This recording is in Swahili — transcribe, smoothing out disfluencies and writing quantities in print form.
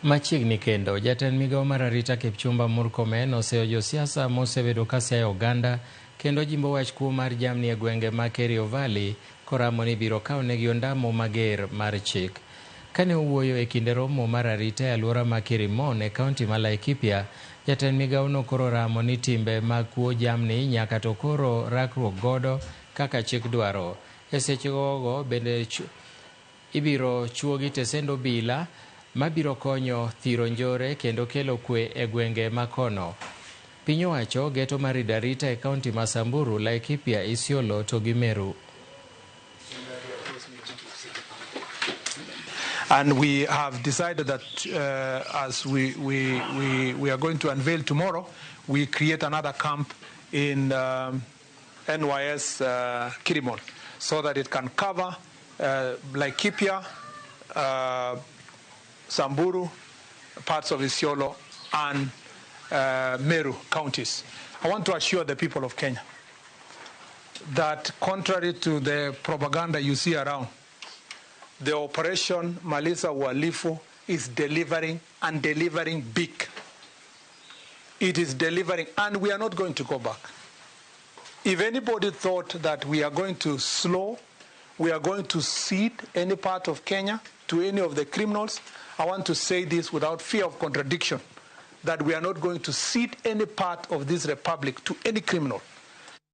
Machiegni kendo, jatend migao mar arita Kipchumba Murkomen oseyo josiasa mosebedo ka siayo oganda kendo jimbo wach kuo mar jamni e gwenge ma Kerio Valley koramo ni biro kawnegi ondamo mager mar chik. Kane owuoyo e kinde romo mar arita e alwora ma Kirimon e kaunti ma Laikipia, jatend migaono koro ramo ni timbe mag kuo jamni nyaka to koro rakruok godo kaka chik dwaro. E sechegogo bende ibiro chuogi tesend obila mabiro konyo thiro njore kendo kelo kwe e gwenge makono. Piny owacho geto mar arita e kaunti ma Samburu, Laikipia, Isiolo to gi Meru. And we have decided that as we are going to unveil tomorrow, we create another camp in NYS Kirimon so that it can cover Laikipia, Samburu, parts of Isiolo, and Meru counties. I want to assure the people of Kenya that contrary to the propaganda you see around, the operation Maliza Uhalifu is delivering and delivering big. It is delivering, and we are not going to go back. If anybody thought that we are going to slow, we are going to cede any part of Kenya to any of the criminals, I want to say this without fear of contradiction, that we are not going to cede any part of this republic to any criminal.